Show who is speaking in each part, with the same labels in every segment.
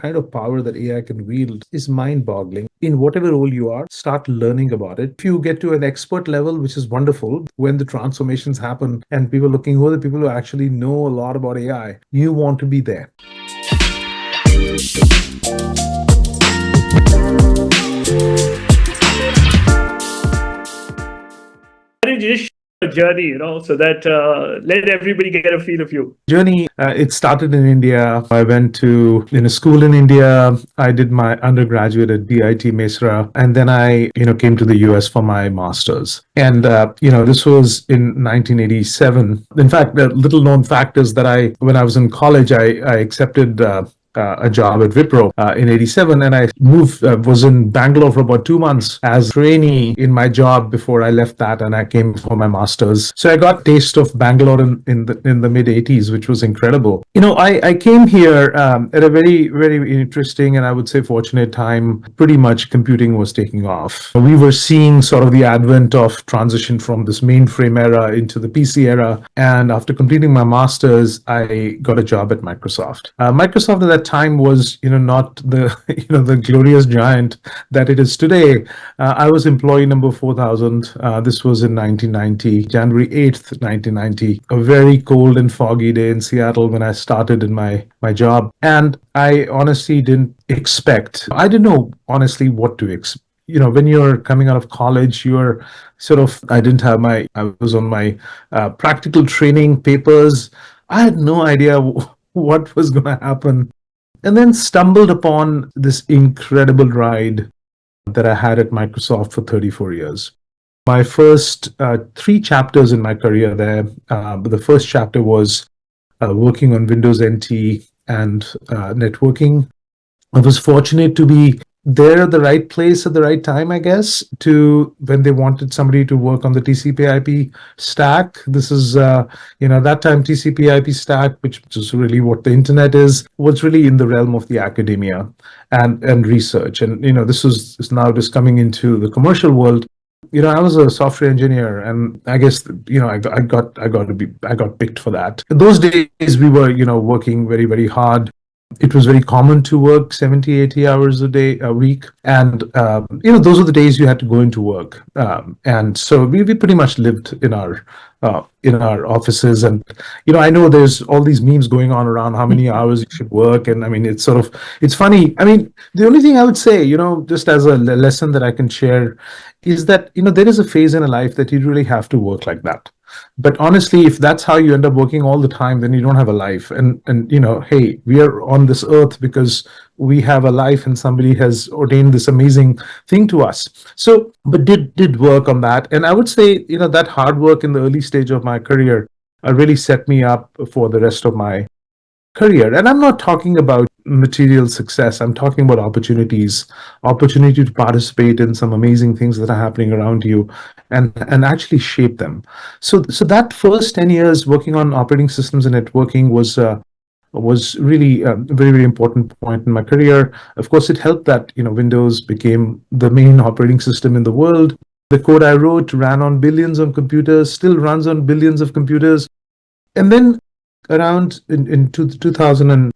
Speaker 1: kind of power that AI can wield is mind-boggling. In whatever role you are, start learning about it. If you get to an expert level, which is wonderful, when the transformations happen and people looking who are the people who actually know a lot about AI, you want to be there.
Speaker 2: Why don't you just share your journey, so that let everybody get a feel of you.
Speaker 1: Journey, it started in India. I went to a school in India. I did my undergraduate at BIT Mesra, and then I came to the US for my master's. And this was in 1987. In fact, the little known fact is that when I was in college, I accepted a job at Wipro in 87, and I was in Bangalore for about 2 months as trainee in my job before I left that, and I came for my master's. So I got a taste of Bangalore in the mid 80s, which was incredible. I came here at a very, very interesting and I would say fortunate time. Pretty much computing was taking off. We were seeing sort of the advent of transition from this mainframe era into the PC era. And after completing my master's, I got a job at Microsoft. Microsoft at that time was not the the glorious giant that it is today. I was employee number 4000. This was in 1990, January 8th, 1990, a very cold and foggy day in Seattle when I started in my job. And I honestly didn't expect, I didn't know honestly what to expect. When you're coming out of college, you're I was on my practical training papers. I had no idea what was going to happen. And then stumbled upon this incredible ride that I had at Microsoft for 34 years. My first 3 chapters in my career there, the first chapter was working on Windows NT and networking. I was fortunate to be there at the right place at the right time, I guess, when they wanted somebody to work on the TCP/IP stack. This is, that time TCP/IP stack, which is really what the internet is, was really in the realm of the academia and research. And, this is now just coming into the commercial world. I was a software engineer, and I guess, I got picked for that. In those days, we were, working very, very hard. It was very common to work 70, 80 hours a week. And, those were the days you had to go into work. And so we pretty much lived in our offices. And, I know there's all these memes going on around how many hours you should work. And I mean, it's funny. I mean, the only thing I would say, just as a lesson that I can share is that, there is a phase in a life that you really have to work like that. But honestly, if that's how you end up working all the time, then you don't have a life. And hey, we are on this earth because we have a life and somebody has ordained this amazing thing to us. So, but did work on that. And I would say, that hard work in the early stage of my career really set me up for the rest of my career. And I'm not talking about material success. I'm talking about opportunity to participate in some amazing things that are happening around you and actually shape them. So that first 10 years working on operating systems and networking was really a very, very important point in my career. Of course, it helped that, Windows became the main operating system in the world. The code I wrote ran on billions of computers, still runs on billions of computers. And then around in 2001,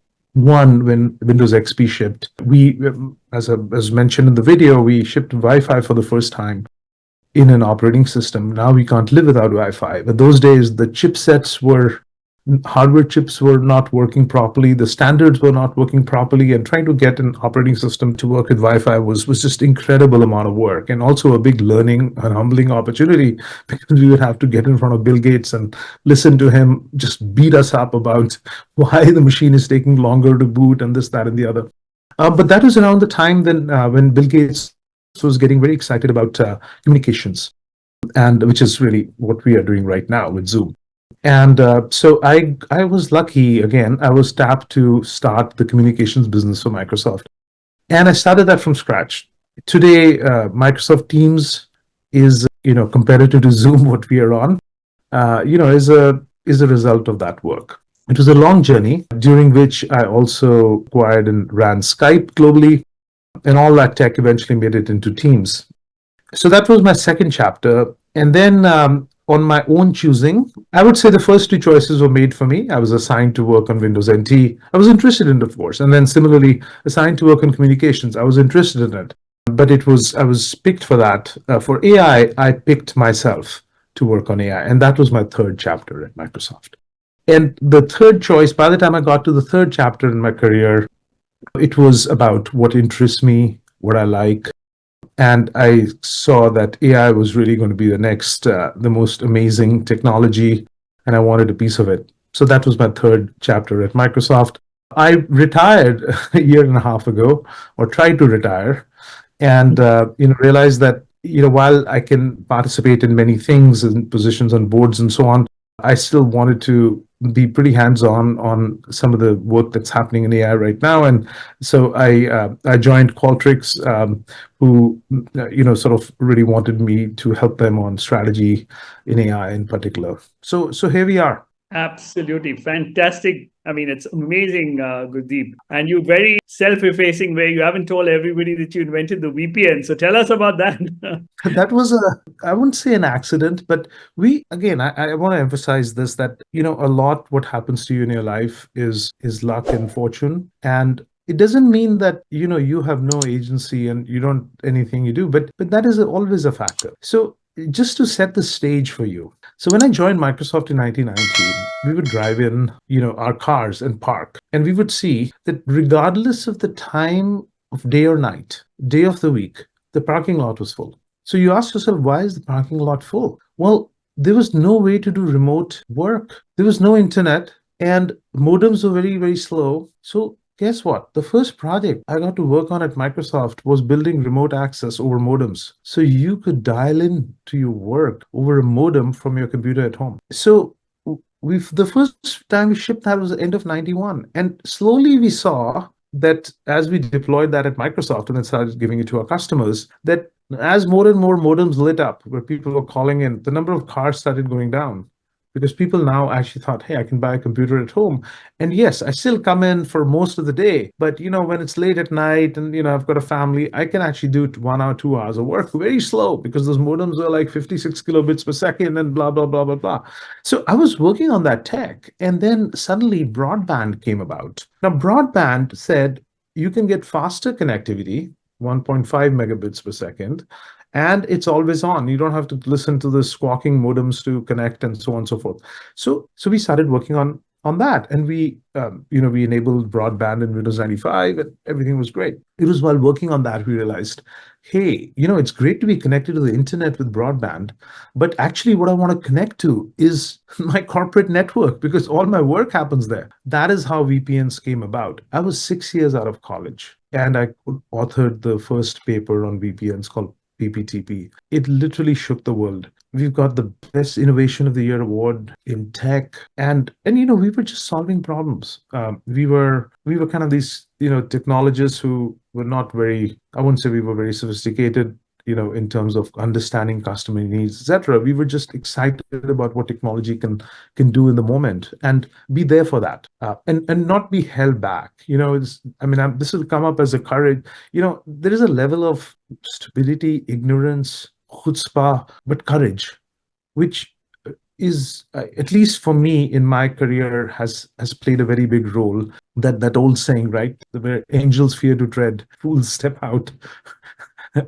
Speaker 1: when Windows XP shipped, we, as mentioned in the video, we shipped Wi-Fi for the first time in an operating system. Now we can't live without Wi-Fi. But those days, the hardware chips were not working properly. The standards were not working properly, and trying to get an operating system to work with Wi-Fi was just incredible amount of work, and also a big learning and humbling opportunity, because we would have to get in front of Bill Gates and listen to him just beat us up about why the machine is taking longer to boot and this, that, and the other. But that was around the time then when Bill Gates was getting very excited about communications, and which is really what we are doing right now with Zoom. And so I was lucky, again, I was tapped to start the communications business for Microsoft. And I started that from scratch. Today, Microsoft Teams is, comparative to Zoom, what we are on, is a result of that work. It was a long journey, during which I also acquired and ran Skype globally, and all that tech eventually made it into Teams. So that was my second chapter. And then on my own choosing. I would say the first two choices were made for me. I was assigned to work on Windows NT. I was interested in it, of course. And then similarly, assigned to work on communications. I was interested in it. But I was picked for that. For I picked myself to work on AI. And that was my third chapter at Microsoft. And the third choice, by the time I got to the third chapter in my career, it was about what interests me, what I like, and I saw that AI was really going to be the next, the most amazing technology, and I wanted a piece of it. So that was my third chapter at Microsoft. I retired a year and a half ago, or tried to retire, and realized that while I can participate in many things and positions on boards and so on, I still wanted to be pretty hands-on on some of the work that's happening in AI right now. And so I joined Qualtrics, who sort of really wanted me to help them on strategy in AI in particular. So here we are.
Speaker 2: Absolutely fantastic. I mean, it's amazing, Gurdeep. And you're very self-effacing, where you haven't told everybody that you invented the VPN. So tell us about that.
Speaker 1: That was I wouldn't say an accident, but again, I want to emphasize this, that, a lot what happens to you in your life is luck and fortune. And it doesn't mean that, you have no agency and you don't anything you do, but that is always a factor. So just to set the stage for you. So when I joined Microsoft in 1990, we would drive in, our cars and park, and we would see that regardless of the time of day or night, day of the week, the parking lot was full. So you ask yourself, why is the parking lot full? Well, there was no way to do remote work. There was no internet, and modems were very, very slow. So guess what? The first project I got to work on at Microsoft was building remote access over modems. So you could dial in to your work over a modem from your computer at home. So the first time we shipped that was the end of 91. And slowly we saw that as we deployed that at Microsoft and then started giving it to our customers, that as more and more modems lit up where people were calling in, the number of cars started going down, because people now actually thought, hey, I can buy a computer at home. And yes, I still come in for most of the day, but when it's late at night and I've got a family, I can actually do 1 hour, 2 hours of work very slow, because those modems are like 56 kilobits per second and blah blah blah blah blah. So I was working on that tech, and then suddenly broadband came about. Now broadband said you can get faster connectivity, 1.5 megabits per second, and it's always on. You don't have to listen to the squawking modems to connect and so on and so forth. So we started working on that, and we we enabled broadband in Windows 95, and everything was great. It was while working on that we realized, hey, it's great to be connected to the internet with broadband, but actually what I want to connect to is my corporate network, because all my work happens there. That is how VPNs came about. I was 6 years out of college, and I authored the first paper on VPNs called PPTP. It literally shook the world. We've got the best innovation of the year award in tech, and we were just solving problems. We were kind of these technologists who were not very. I wouldn't say we were very sophisticated, in terms of understanding customer needs, etc. We were just excited about what technology can do in the moment, and be there for that, and not be held back. This will come up as a courage. There is a level of stupidity, ignorance, chutzpah, but courage, which is, at least for me in my career, has played a very big role. That old saying, right? Where angels fear to tread, fools step out.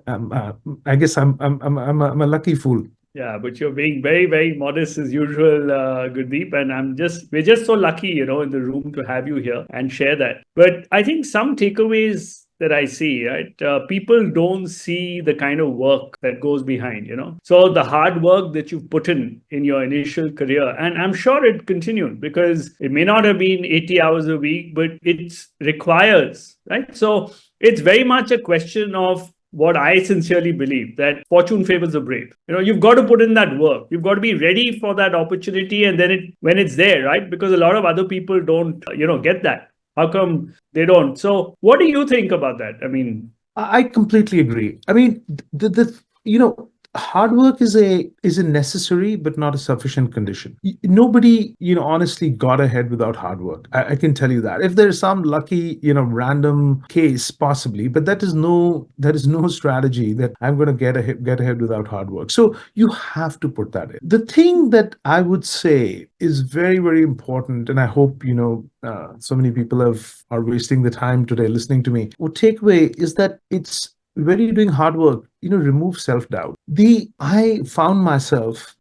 Speaker 1: I guess I'm a lucky fool.
Speaker 2: Yeah, but you're being very, very modest as usual, Gurdeep. And we're just so lucky, in the room to have you here and share that. But I think some takeaways that I see, right? People don't see the kind of work that goes behind, So the hard work that you've put in your initial career, and I'm sure it continued, because it may not have been 80 hours a week, but it requires, right? So it's very much a question of what I sincerely believe, that fortune favors the brave. You've got to put in that work. You've got to be ready for that opportunity, and then when it's there, right? Because a lot of other people don't, get that. How come they don't? So what do you think about that? I mean,
Speaker 1: I completely agree. I mean, hard work is a necessary but not a sufficient condition. Nobody, honestly got ahead without hard work. I can tell you that. If there's some lucky, random case, possibly, but that is no strategy that I'm going to get ahead without hard work. So you have to put that in. The thing that I would say is very, very important, and I hope so many people are wasting the time today listening to me. What takeaway is that it's when you're doing hard work, remove self-doubt. I found myself,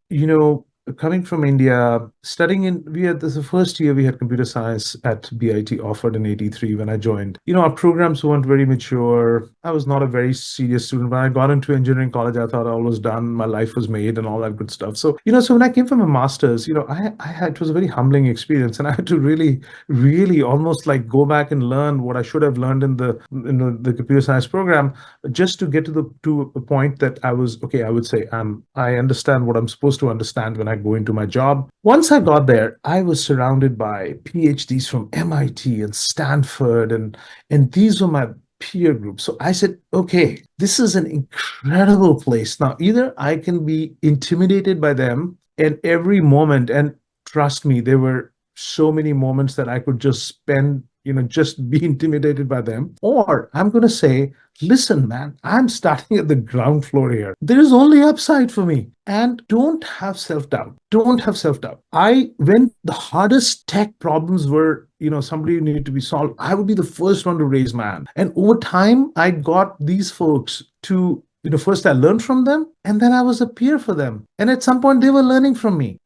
Speaker 1: coming from India, studying we had this the first year we had computer science at BIT offered in 83 when I joined. Our programs weren't very mature. I was not a very serious student. When I got into engineering college, I thought all was done, my life was made and all that good stuff. So, so when I came from a master's, I had it was a very humbling experience, and I had to really, really almost like go back and learn what I should have learned in the computer science program, just to get to a point that I was okay. I would say I understand what I'm supposed to understand when I go into my job. Once I got there, I was surrounded by PhDs from MIT and Stanford, and these were my peer group. So I said, okay, this is an incredible place. Now, either I can be intimidated by them and every moment, and trust me, there were so many moments that I could just spend, just be intimidated by them, or I'm going to say, listen, man, I'm starting at the ground floor here. There is only upside for me. And don't have self doubt. Don't have self doubt. When the hardest tech problems were, somebody needed to be solved, I would be the first one to raise my hand. And over time, I got these folks to, first I learned from them, and then I was a peer for them. And at some point, they were learning from me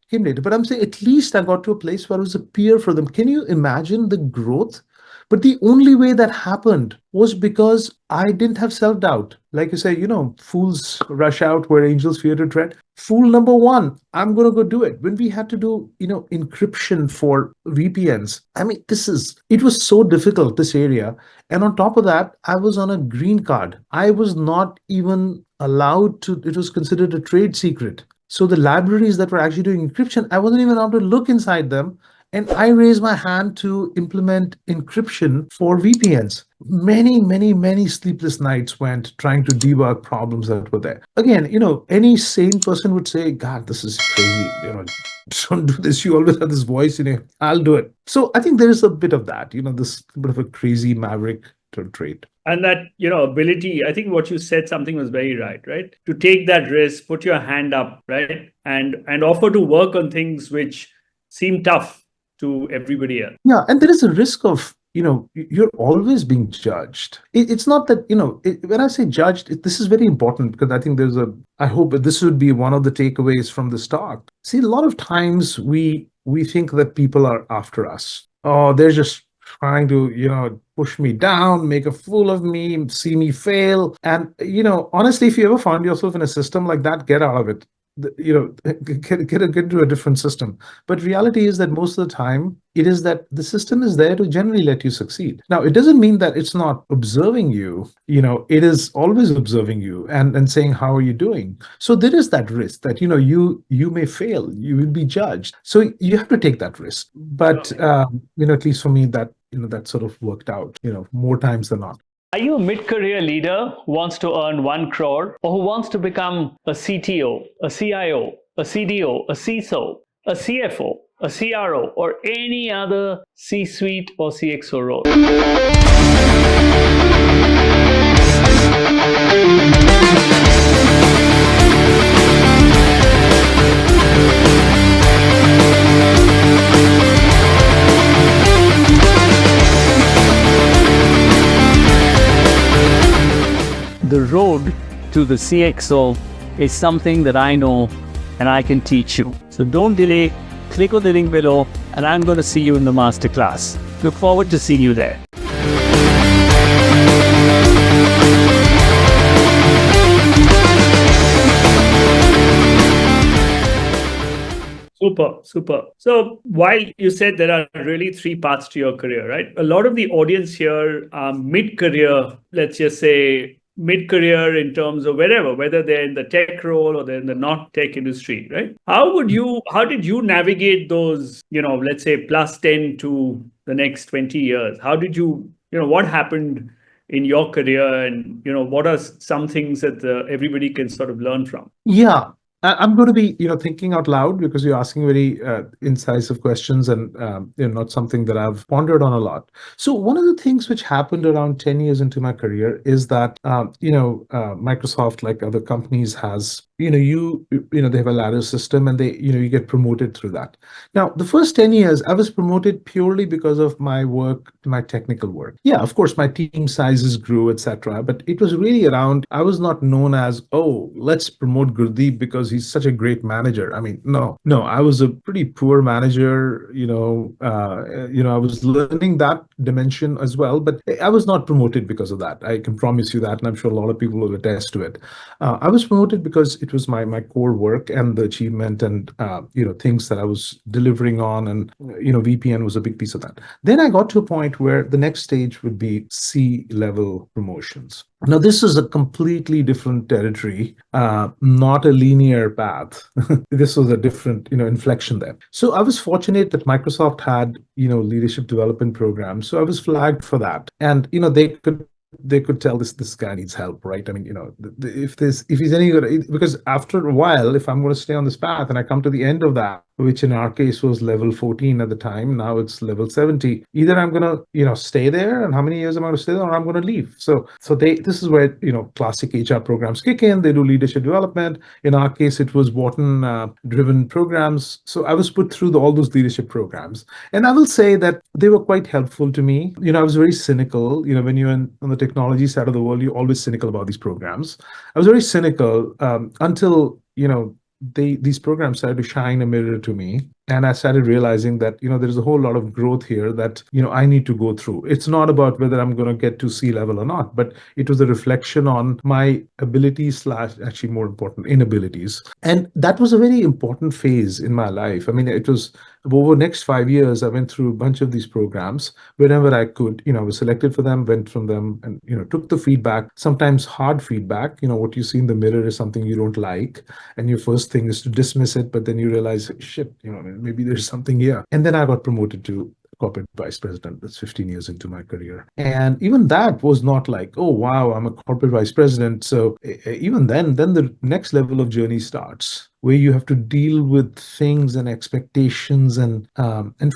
Speaker 1: came later. But I'm saying at least I got to a place where I was a peer for them. Can you imagine the growth? But the only way that happened was because I didn't have self doubt. Like you say, fools rush out where angels fear to tread. Fool number one, I'm going to go do it. When we had to do, encryption for VPNs, I mean, it was so difficult, this area. And on top of that, I was on a green card. I was not even allowed to, it was considered a trade secret. So the libraries that were actually doing encryption, I wasn't even allowed to look inside them. And I raised my hand to implement encryption for VPNs. Many, many, many sleepless nights went trying to debug problems that were there. Again, any sane person would say, God, this is crazy. Don't do this. You always have this voice, I'll do it. So I think there is a bit of that, this bit of a crazy maverick trait.
Speaker 2: And that, ability, I think what you said, something was very right? To take that risk, put your hand up, right? And offer to work on things which seem tough to everybody else.
Speaker 1: Yeah, and there is a risk of, you're always being judged. It's not that, when I say judged, this is very important, because I think I hope that this would be one of the takeaways from this talk. See, a lot of times we think that people are after us. Oh, they're just trying to, push me down, make a fool of me, see me fail. And, honestly, if you ever find yourself in a system like that, get out of it. Get into a different system. But reality is that most of the time, it is that the system is there to generally let you succeed. Now, it doesn't mean that it's not observing you. It is always observing you and saying, how are you doing? So there is that risk that, you may fail, you will be judged. So you have to take that risk. But, at least for me, that, that sort of worked out, more times than not.
Speaker 2: Are you a mid-career leader who wants to earn 1 crore, or who wants to become a CTO, a CIO, a CDO, a CISO, a CFO, a CRO, or any other C-suite or CXO role? The road to the CXO is something that I know and I can teach you. So don't delay, click on the link below, and I'm going to see you in the masterclass. Look forward to seeing you there. Super. So while you said there are really 3 paths to your career, right? A lot of the audience here are mid-career, let's just say, mid-career in terms of whether they're in the tech role or they're in the not tech industry, right? How did you navigate those, let's say plus 10 to the next 20 years? How did you, what happened in your career, and what are some things that everybody can sort of learn from?
Speaker 1: Yeah, I'm going to be, thinking out loud because you're asking very incisive questions and not something that I've pondered on a lot. So one of the things which happened around 10 years into my career is that, Microsoft, like other companies, has, they have a ladder system and you get promoted through that. Now, the first 10 years, I was promoted purely because of my work, my technical work. Yeah, of course, my team sizes grew, etc. But it was really around, I was not known as, oh, let's promote Gurdeep because he's such a great manager. I mean, no, I was a pretty poor manager, I was learning that dimension as well, but I was not promoted because of that. I can promise you that, and I'm sure a lot of people will attest to it. I was promoted because it was my core work and the achievement and things that I was delivering on, and VPN was a big piece of that. Then I got to a point where the next stage would be C-level promotions. Now, this is a completely different territory, not a linear path. This was a different, inflection there. So I was fortunate that Microsoft had, leadership development programs. So I was flagged for that, and they could tell this guy needs help, right? I mean, if he's any good, because after a while, if I'm going to stay on this path and I come to the end of that, which in our case was level 14 at the time, now it's level 70, either I'm going to, stay there, and how many years am I going to stay there, or I'm going to leave. So this is where, classic HR programs kick in. They do leadership development. In our case, it was Wharton driven programs. So I was put through all those leadership programs. And I will say that they were quite helpful to me. I was very cynical. When you're on the technology side of the world, you're always cynical about these programs. I was very cynical until, these programs started to shine a mirror to me. And I started realizing that, there's a whole lot of growth here that, I need to go through. It's not about whether I'm going to get to C-level or not, but it was a reflection on my abilities / actually more important, inabilities. And that was a very important phase in my life. I mean, it was over the next 5 years, I went through a bunch of these programs whenever I could. I was selected for them, went from them, and, took the feedback, sometimes hard feedback. What you see in the mirror is something you don't like. And your first thing is to dismiss it, but then you realize, shit, maybe there's something here. And then I got promoted to corporate vice president. That's 15 years into my career. And even that was not like, oh, wow, I'm a corporate vice president. So even then the next level of journey starts, where you have to deal with things and expectations and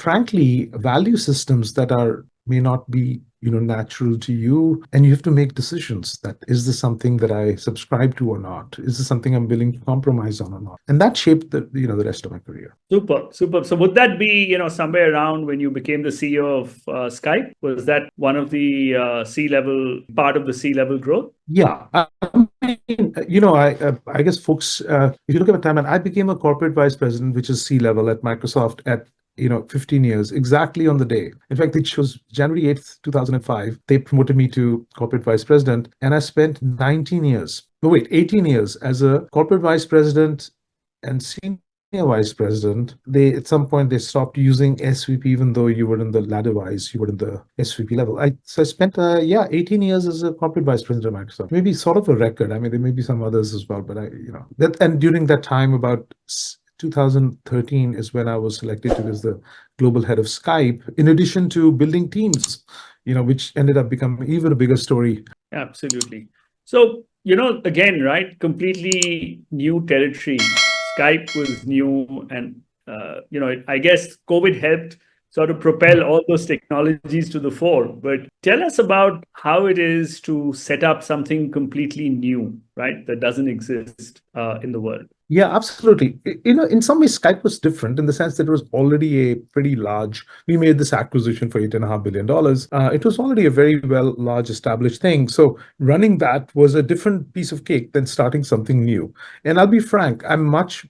Speaker 1: frankly, value systems that may not be natural to you, and you have to make decisions that, is this something that I subscribe to or not? Is this something I'm willing to compromise on or not? And that shaped the rest of my career.
Speaker 2: Super. So would that be somewhere around when you became the CEO of Skype? Was that one of the C-level part of the C-level growth?
Speaker 1: Yeah. I guess folks, if you look at the timeline, I became a corporate vice president, which is C-level at Microsoft at 15 years, exactly on the day. In fact, it was January 8th, 2005. They promoted me to corporate vice president, and I spent 18 years as a corporate vice president and senior vice president. At some point they stopped using SVP, even though you were in the ladder wise, you were in the SVP level. So I spent 18 years as a corporate vice president of Microsoft. Maybe sort of a record. I mean, there may be some others as well, but and during that time, about 2013 is when I was selected to as the global head of Skype, in addition to building teams, which ended up becoming even a bigger story.
Speaker 2: Absolutely. So, again, right, completely new territory. Skype was new, and I guess COVID helped sort of propel all those technologies to the fore. But tell us about how it is to set up something completely new, right, that doesn't exist in the world.
Speaker 1: Yeah, absolutely. In some ways, Skype was different in the sense that it was already a pretty large. We made this acquisition for $8.5 billion. It was already a very large established thing. So running that was a different piece of cake than starting something new. And I'll be frank, I'm much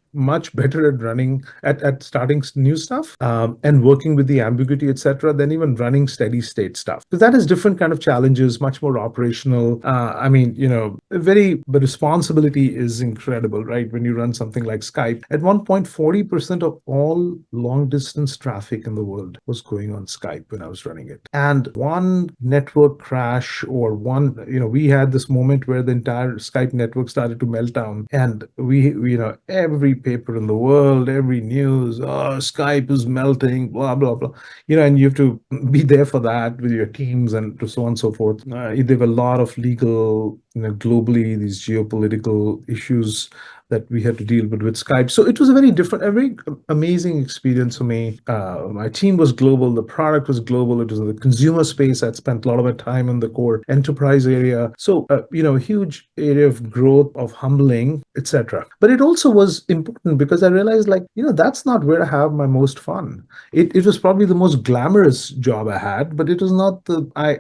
Speaker 1: better at running at starting new stuff and working with the ambiguity, etc., than even running steady state stuff, because that has different kind of challenges, much more operational. The responsibility is incredible, right? When you run something like Skype, at one point 40% of all long distance traffic in the world was going on Skype when I was running it. And one network crash or we had this moment where the entire Skype network started to melt down, and every paper in the world, every news, oh, Skype is melting, blah, blah, blah. And you have to be there for that with your teams and so on and so forth. There were a lot of legal, globally, these geopolitical issues that we had to deal with Skype. So it was a very amazing experience for me. My team was global, the product was global. It was in the consumer space. I'd spent a lot of my time in the core enterprise area. So, a huge area of growth, of humbling, etc. But it also was important because I realized, that's not where I have my most fun. It was probably the most glamorous job I had, but it was not I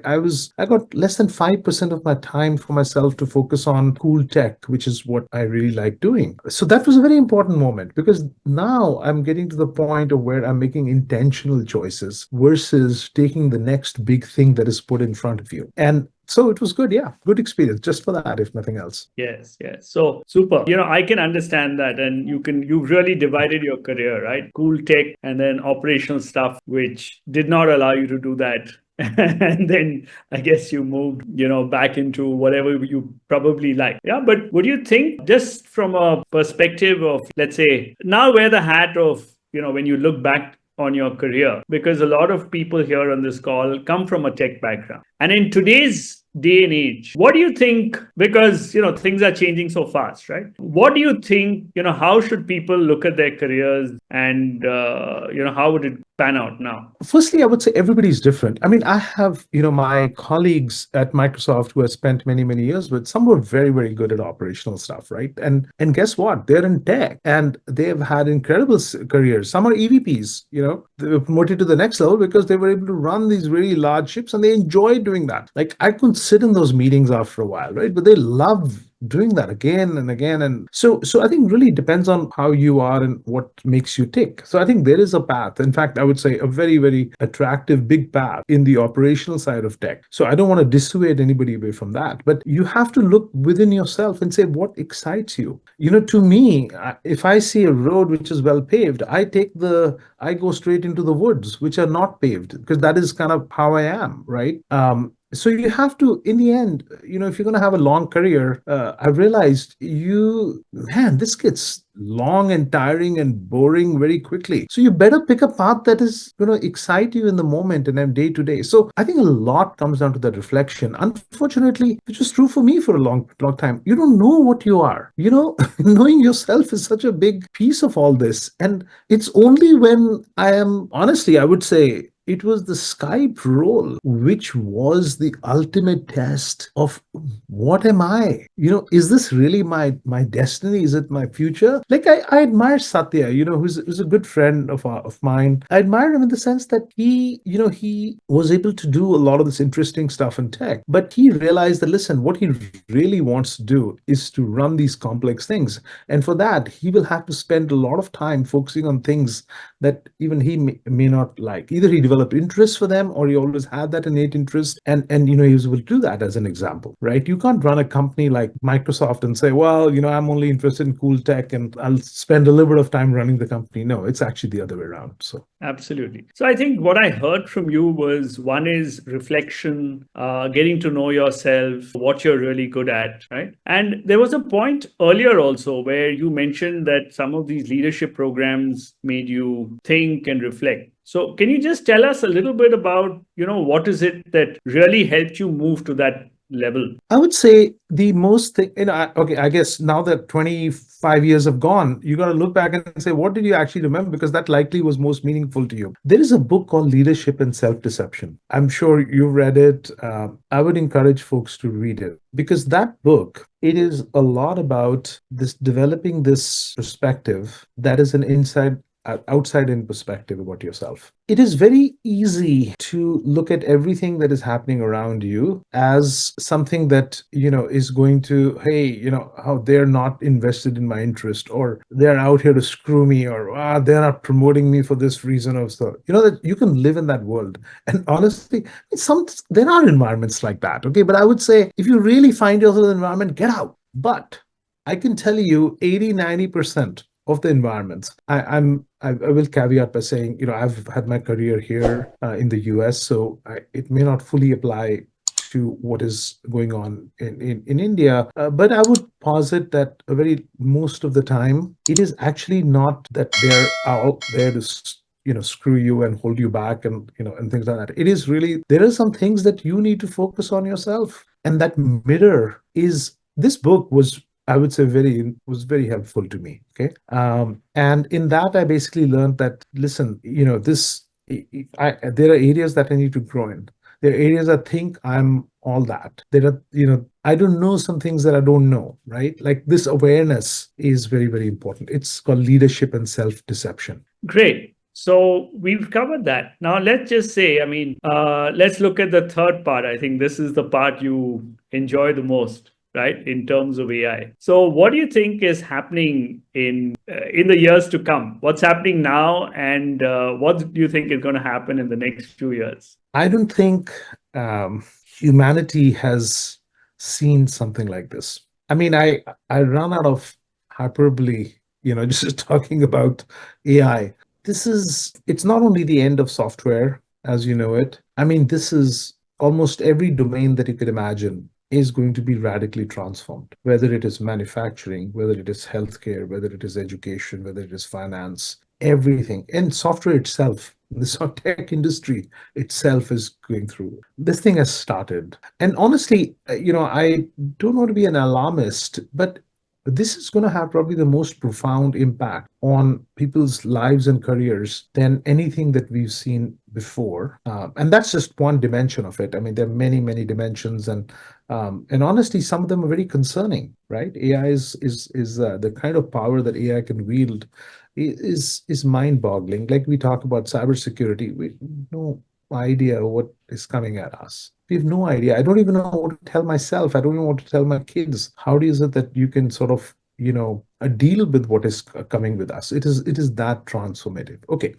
Speaker 1: got less than 5% of my time for myself to focus on cool tech, which is what I really like doing. So that was a very important moment because now I'm getting to the point of where I'm making intentional choices versus taking the next big thing that is put in front of you. And so it was good. Yeah. Good experience just for that, if nothing else.
Speaker 2: Yes. So super. I can understand that. And you've really divided your career, right? Cool tech and then operational stuff, which did not allow you to do that. And then I guess you moved, back into whatever you probably like. Yeah. But would you think, just from a perspective of, let's say, now wear the hat of, when you look back on your career, because a lot of people here on this call come from a tech background. And in today's day and age, what do you think? Because, things are changing so fast, right? What do you think, how should people look at their careers and, how would it pan out now?
Speaker 1: Firstly, I would say everybody's different. I mean, I have, my colleagues at Microsoft who have spent many, many years with, some were very, very good at operational stuff, right? And guess what? They're in tech and they've had incredible careers. Some are EVPs, they were promoted to the next level because they were able to run these really large ships and they enjoyed doing that. Like, I couldn't sit in those meetings after a while, right? But they love doing that again and again. And so I think it really depends on how you are and what makes you tick. So I think there is a path. In fact, I would say a very, very attractive big path in the operational side of tech. So I don't want to dissuade anybody away from that, but you have to look within yourself and say, what excites you? To me, if I see a road which is well paved, I go straight into the woods, which are not paved, because that is kind of how I am, right? So you have to, in the end, if you're going to have a long career, I realized this gets long and tiring and boring very quickly. So you better pick a path that is going to excite you in the moment and then day to day. So I think a lot comes down to that reflection. Unfortunately, which was true for me for a long time. You don't know what you are. Knowing yourself is such a big piece of all this. And it's only when I would say, it was the Skype role, which was the ultimate test of what am I? Is this really my destiny? Is it my future? Like, I admire Satya, who's a good friend of mine. I admire him in the sense that he was able to do a lot of this interesting stuff in tech, but he realized that, listen, what he really wants to do is to run these complex things. And for that, he will have to spend a lot of time focusing on things that even he may not like. Either he developed interest for them or he always had that innate interest. And he was able to do that, as an example, right? You can't run a company like Microsoft and say, well, I'm only interested in cool tech and I'll spend a little bit of time running the company. No, it's actually the other way around. So
Speaker 2: absolutely. So I think what I heard from you was, one is reflection, getting to know yourself, what you're really good at, right? And there was a point earlier also where you mentioned that some of these leadership programs made you think and reflect. So can you just tell us a little bit about, what is it that really helped you move to that level?
Speaker 1: I would say the most thing, I guess now that 25 years have gone, you got to look back and say, what did you actually remember? Because that likely was most meaningful to you. There is a book called Leadership and Self-Deception. I'm sure you've read it. I would encourage folks to read it, because that book, it is a lot about developing this perspective that is an outside-in perspective about yourself. It is very easy to look at everything that is happening around you as something that, is going to, hey, how they're not invested in my interest, or they're out here to screw me, or they're not promoting me for this reason or so. That you can live in that world. And honestly, there are environments like that, okay? But I would say, if you really find yourself in an environment, get out. But I can tell you 80-90% of the environments. I will caveat by saying, I've had my career here in the US, so it may not fully apply to what is going on in India. But I would posit that most of the time, it is actually not that they're out there to screw you and hold you back and and things like that. It is really, there are some things that you need to focus on yourself, and that mirror is, this book was, I would say, very helpful to me. Okay. And in that, I basically learned that, listen, there are areas that I need to grow in. There are areas I think I'm all that. There are, I don't know some things that I don't know, right? Like, this awareness is very, very important. It's called leadership and self-deception.
Speaker 2: Great. So we've covered that. Now let's just say, let's look at the third part. I think this is the part you enjoy the most, right, in terms of AI. So what do you think is happening in the years to come? What's happening now, and what do you think is going to happen in the next few years?
Speaker 1: I don't think humanity has seen something like this. I mean, I run out of hyperbole, just talking about AI. It's not only the end of software as you know it. I mean, this is almost every domain that you could imagine is going to be radically transformed, whether it is manufacturing, whether it is healthcare, whether it is education, whether it is finance, everything. And software itself, the tech industry itself is going through. This thing has started. And honestly, I don't want to be an alarmist, but this is going to have probably the most profound impact on people's lives and careers than anything that we've seen before. And that's just one dimension of it. I mean, there are many, many dimensions, and honestly, some of them are very concerning, right? AI is the kind of power that AI can wield is mind-boggling. Like, we talk about cybersecurity, we have no idea what is coming at us. We have no idea. I don't even know what to tell myself. I don't even want to tell my kids. How is it that you can sort of deal with what is coming with us? It is that transformative. Okay.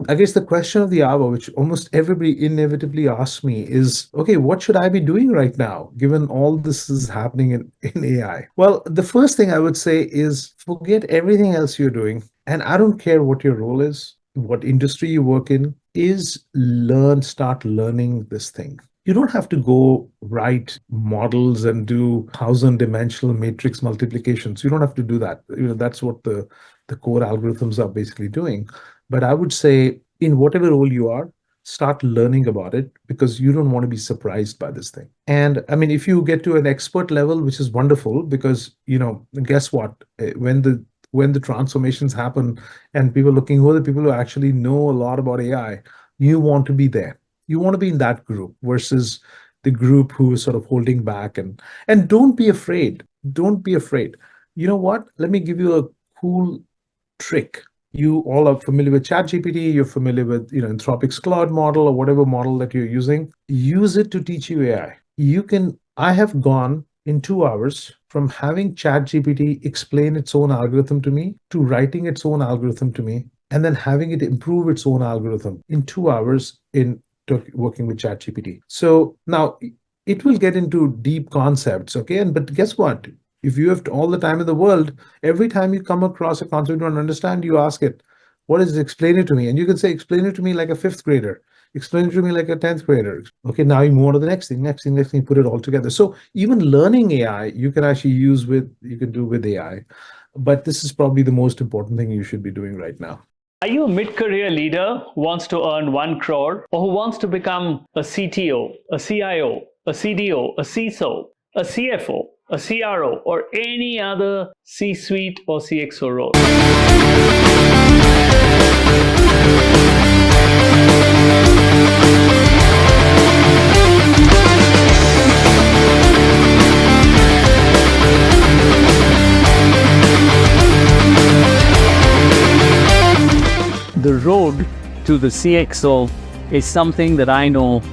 Speaker 1: I guess the question of the hour, which almost everybody inevitably asks me, is, okay, what should I be doing right now, given all this is happening in AI? Well, the first thing I would say is, forget everything else you're doing. And I don't care what your role is, what industry you work in, start learning this thing. You don't have to go write models and do 1,000-dimensional matrix multiplications. You don't have to do that. That's what the core algorithms are basically doing. But I would say, in whatever role you are, start learning about it, because you don't want to be surprised by this thing. And I mean, if you get to an expert level, which is wonderful, because, guess what? When the transformations happen and people looking, who are the people who actually know a lot about AI, you want to be there. You want to be in that group versus the group who is sort of holding back. And don't be afraid. Don't be afraid. You know what? Let me give you a cool trick. You all are familiar with ChatGPT. You're familiar with Anthropic's Claude model, or whatever model that you're using. Use it to teach you AI. I have gone in 2 hours from having ChatGPT explain its own algorithm to me, to writing its own algorithm to me, and then having it improve its own algorithm in 2 hours in working with ChatGPT. So now it will get into deep concepts, okay? But guess what? If you have all the time in the world, every time you come across a concept you don't understand, you ask it, what is it? Explain it to me. And you can say, explain it to me like a fifth grader. Explain it to me like a 10th grader. Okay, now you move on to the next thing, put it all together. So even learning AI, you can do with AI. But this is probably the most important thing you should be doing right now.
Speaker 2: Are you a mid-career leader who wants to earn 1 crore, or who wants to become a CTO, a CIO, a CDO, a CISO, a CFO, a CRO, or any other C-suite or CXO role? The road to the CXO is something that I know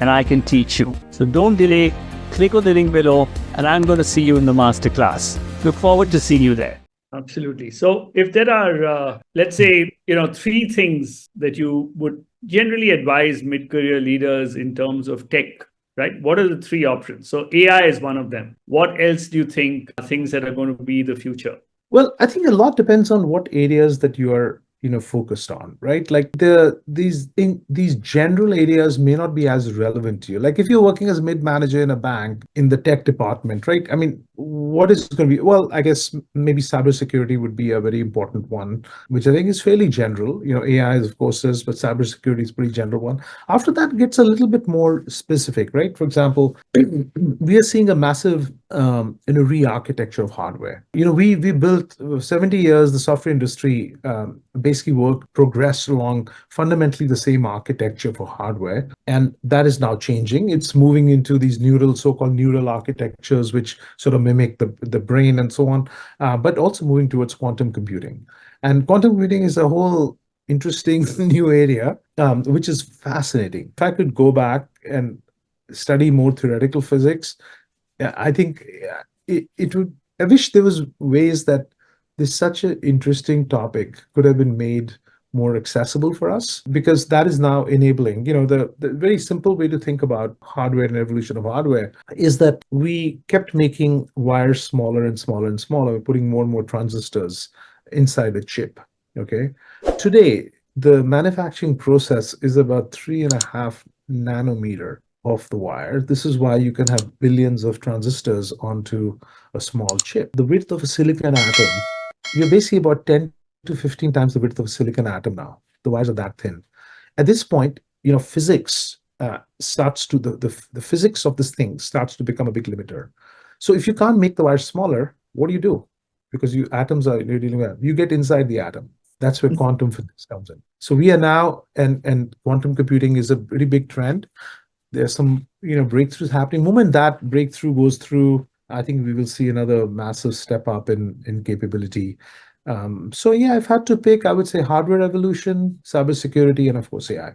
Speaker 2: and I can teach you. So don't delay, click on the link below, and I'm going to see you in the masterclass. Look forward to seeing you there. Absolutely. So if there are, let's say, 3 things that you would generally advise mid-career leaders in terms of tech, right? What are the 3 options? So AI is one of them. What else do you think are things that are going to be the future?
Speaker 1: Well, I think a lot depends on what areas that you are focused on, right? Like these general areas may not be as relevant to you. Like if you're working as mid manager in a bank in the tech department, right? I mean, what is going to be? Well, I guess maybe cybersecurity would be a very important one, which I think is fairly general. AI is of course is, but cybersecurity is a pretty general one. After that gets a little bit more specific, right? For example, we are seeing a massive re-architecture of hardware. We built 70 years, the software industry basically progressed along fundamentally the same architecture for hardware, and that is now changing. It's moving into these so-called neural architectures, which sort of mimic the brain and so on, but also moving towards quantum computing. And quantum computing is a whole interesting new area, which is fascinating. If I could go back and study more theoretical physics, yeah, I think it would. I wish there was ways that this such an interesting topic could have been made more accessible for us, because that is now enabling. The very simple way to think about hardware and evolution of hardware is that we kept making wires smaller and smaller and smaller. We're putting more and more transistors inside a chip. Okay. Today, the manufacturing process is about 3.5 nanometer of the wire. This is why you can have billions of transistors onto a small chip. The width of a silicon atom, you're basically about 10 to 15 times the width of a silicon atom now. The wires are that thin. At this point, physics starts to the physics of this thing starts to become a big limiter. So if you can't make the wire smaller, what do you do? Because you're dealing with, you get inside the atom. That's where quantum physics comes in. So we are now, and quantum computing is a pretty big trend. There's some breakthroughs happening. The moment that breakthrough goes through, I think we will see another massive step up in capability. So yeah, if I had to pick, I would say hardware evolution, cybersecurity, and of course AI.